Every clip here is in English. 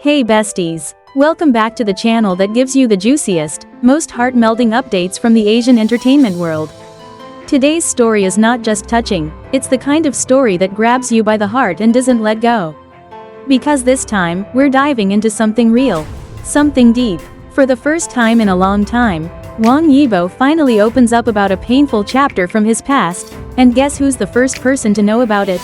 Hey besties! Welcome back to the channel that gives you the juiciest, most heart-melting updates from the Asian entertainment world. Today's story is not just touching, it's the kind of story that grabs you by the heart and doesn't let go. Because this time, we're diving into something real. Something deep. For the first time in a long time, Wang Yibo finally opens up about a painful chapter from his past, and guess who's the first person to know about it?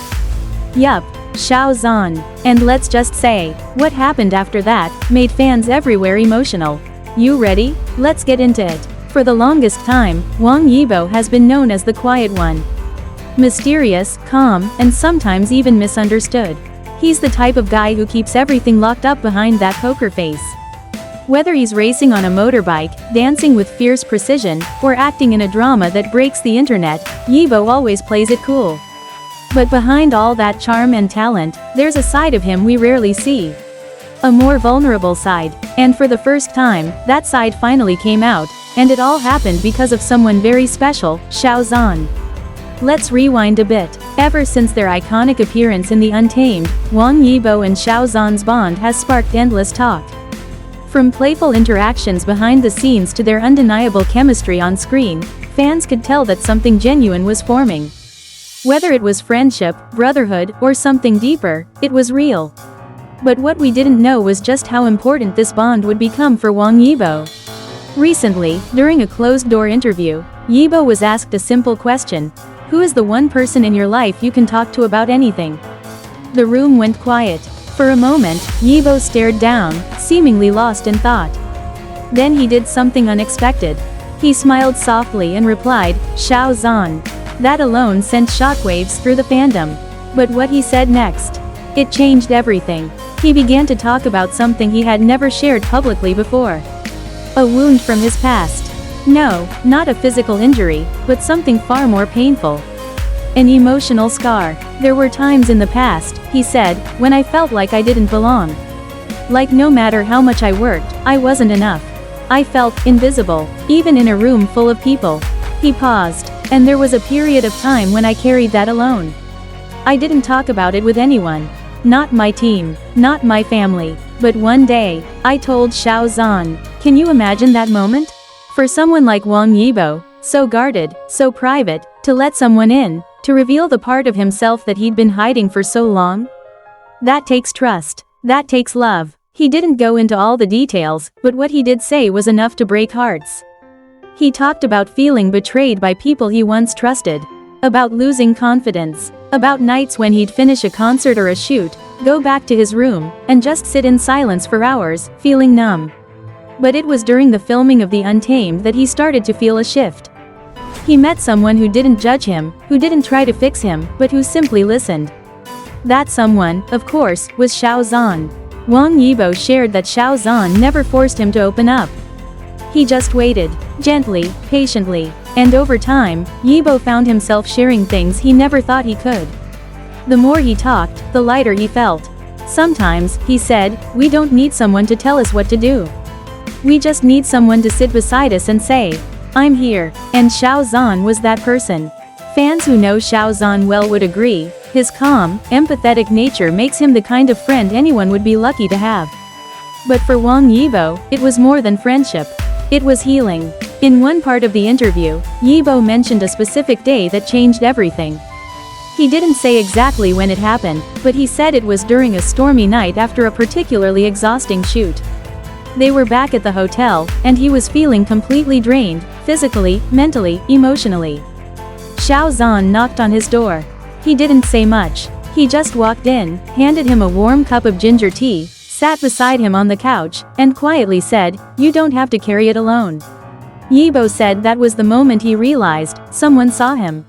Yup, Xiaozan. And let's just say, what happened after that made fans everywhere emotional. You ready? Let's get into it. For the longest time, Wang Yibo has been known as the quiet one. Mysterious, calm, and sometimes even misunderstood. He's the type of guy who keeps everything locked up behind that poker face. Whether he's racing on a motorbike, dancing with fierce precision, or acting in a drama that breaks the internet, Yibo always plays it cool. But behind all that charm and talent, there's a side of him we rarely see. A more vulnerable side. And for the first time, that side finally came out, and it all happened because of someone very special, Xiaozan. Let's rewind a bit. Ever since their iconic appearance in The Untamed, Wang Yibo and Xiaozan's bond has sparked endless talk. From playful interactions behind the scenes to their undeniable chemistry on screen, fans could tell that something genuine was forming. Whether it was friendship, brotherhood, or something deeper, it was real. But what we didn't know was just how important this bond would become for Wang Yibo. Recently, during a closed-door interview, Yibo was asked a simple question: who is the one person in your life you can talk to about anything? The room went quiet. For a moment, Yibo stared down, seemingly lost in thought. Then he did something unexpected. He smiled softly and replied, "Xiaozan." That alone sent shockwaves through the fandom. But what he said next? It changed everything. He began to talk about something he had never shared publicly before. A wound from his past. No, not a physical injury, but something far more painful. An emotional scar. There were times in the past, he said, when I felt like I didn't belong. Like no matter how much I worked, I wasn't enough. I felt invisible, even in a room full of people. He paused. And there was a period of time when I carried that alone. I didn't talk about it with anyone. Not my team, not my family. But one day, I told Xiaozan. Can you imagine that moment? For someone like Wang Yibo, so guarded, so private, to let someone in, to reveal the part of himself that he'd been hiding for so long? That takes trust. That takes love. He didn't go into all the details, but what he did say was enough to break hearts. He talked about feeling betrayed by people he once trusted. About losing confidence. About nights when he'd finish a concert or a shoot, go back to his room, and just sit in silence for hours, feeling numb. But it was during the filming of The Untamed that he started to feel a shift. He met someone who didn't judge him, who didn't try to fix him, but who simply listened. That someone, of course, was Xiaozan. Wang Yibo shared that Xiaozan never forced him to open up. He just waited, gently, patiently, and over time, Yibo found himself sharing things he never thought he could. The more he talked, the lighter he felt. Sometimes, he said, we don't need someone to tell us what to do. We just need someone to sit beside us and say, I'm here, and Xiaozan was that person. Fans who know Xiaozan well would agree, his calm, empathetic nature makes him the kind of friend anyone would be lucky to have. But for Wang Yibo, it was more than friendship. It was healing. In one part of the interview, Yibo mentioned a specific day that changed everything. He didn't say exactly when it happened, but he said it was during a stormy night after a particularly exhausting shoot. They were back at the hotel, and he was feeling completely drained, physically, mentally, emotionally. Xiaozan knocked on his door. He didn't say much. He just walked in, handed him a warm cup of ginger tea, sat beside him on the couch, and quietly said, you don't have to carry it alone. Yibo said that was the moment he realized, someone saw him.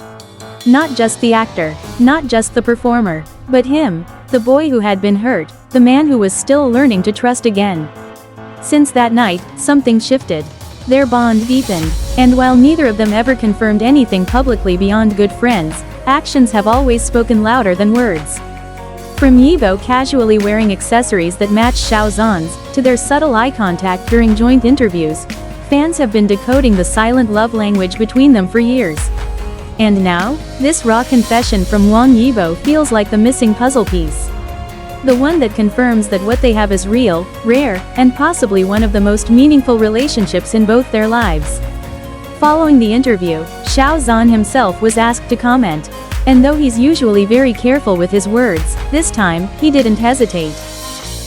Not just the actor, not just the performer, but him, the boy who had been hurt, the man who was still learning to trust again. Since that night, something shifted. Their bond deepened, and while neither of them ever confirmed anything publicly beyond good friends, actions have always spoken louder than words. From Yibo casually wearing accessories that match Xiaozan's, to their subtle eye contact during joint interviews, fans have been decoding the silent love language between them for years. And now, this raw confession from Wang Yibo feels like the missing puzzle piece. The one that confirms that what they have is real, rare, and possibly one of the most meaningful relationships in both their lives. Following the interview, Xiaozan himself was asked to comment. And though he's usually very careful with his words, this time, he didn't hesitate.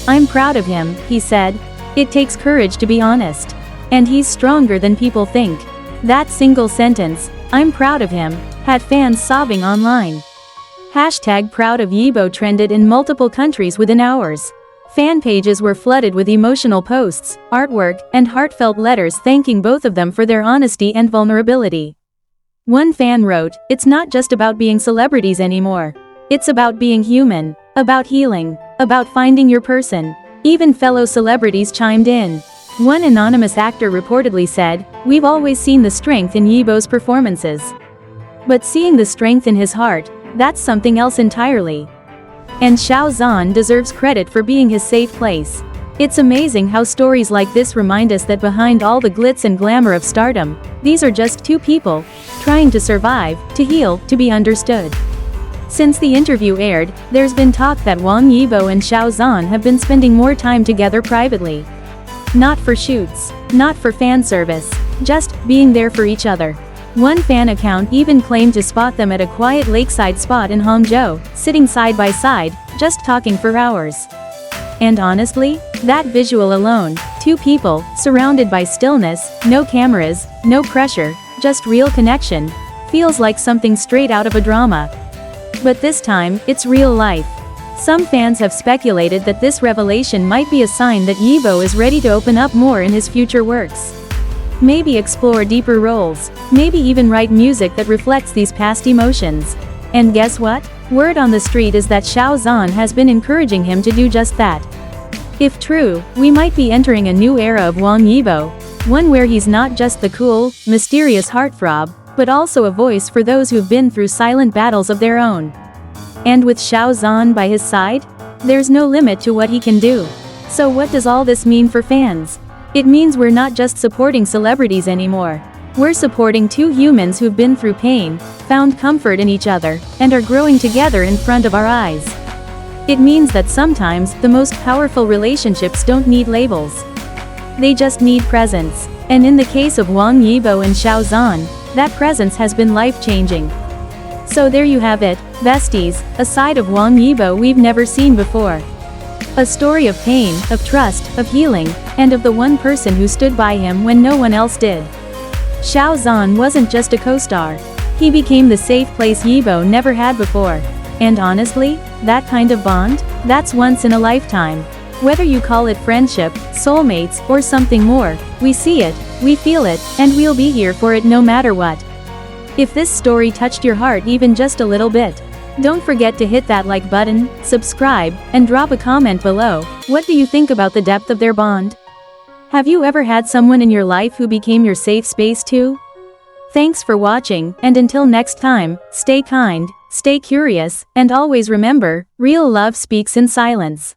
"I'm proud of him," he said. "It takes courage to be honest. And he's stronger than people think." That single sentence, "I'm proud of him," had fans sobbing online. Hashtag Proud of Yibo trended in multiple countries within hours. Fan pages were flooded with emotional posts, artwork, and heartfelt letters thanking both of them for their honesty and vulnerability. One fan wrote, "It's not just about being celebrities anymore. It's about being human, about healing, about finding your person." Even fellow celebrities chimed in. One anonymous actor reportedly said, "We've always seen the strength in Yibo's performances. But seeing the strength in his heart, that's something else entirely." And Xiaozan deserves credit for being his safe place. It's amazing how stories like this remind us that behind all the glitz and glamour of stardom, these are just two people, trying to survive, to heal, to be understood. Since the interview aired, there's been talk that Wang Yibo and Xiaozan have been spending more time together privately. Not for shoots, not for fan service, just being there for each other. One fan account even claimed to spot them at a quiet lakeside spot in Hangzhou, sitting side by side, just talking for hours. And honestly, that visual alone, two people, surrounded by stillness, no cameras, no pressure, just real connection, feels like something straight out of a drama. But this time, it's real life. Some fans have speculated that this revelation might be a sign that Yibo is ready to open up more in his future works. Maybe explore deeper roles, maybe even write music that reflects these past emotions. And guess what? Word on the street is that Xiaozan has been encouraging him to do just that. If true, we might be entering a new era of Wang Yibo, one where he's not just the cool, mysterious heartthrob, but also a voice for those who've been through silent battles of their own. And with Xiaozan by his side, there's no limit to what he can do. So what does all this mean for fans? It means we're not just supporting celebrities anymore. We're supporting two humans who've been through pain, found comfort in each other, and are growing together in front of our eyes. It means that sometimes, the most powerful relationships don't need labels. They just need presence. And in the case of Wang Yibo and Xiaozan, that presence has been life-changing. So there you have it, besties, a side of Wang Yibo we've never seen before. A story of pain, of trust, of healing, and of the one person who stood by him when no one else did. Xiaozan wasn't just a co-star. He became the safe place Yibo never had before. And honestly, that kind of bond? That's once in a lifetime. Whether you call it friendship, soulmates, or something more, we see it, we feel it, and we'll be here for it no matter what. If this story touched your heart even just a little bit, don't forget to hit that like button, subscribe, and drop a comment below. What do you think about the depth of their bond? Have you ever had someone in your life who became your safe space too? Thanks for watching, and until next time, stay kind, stay curious, and always remember, real love speaks in silence.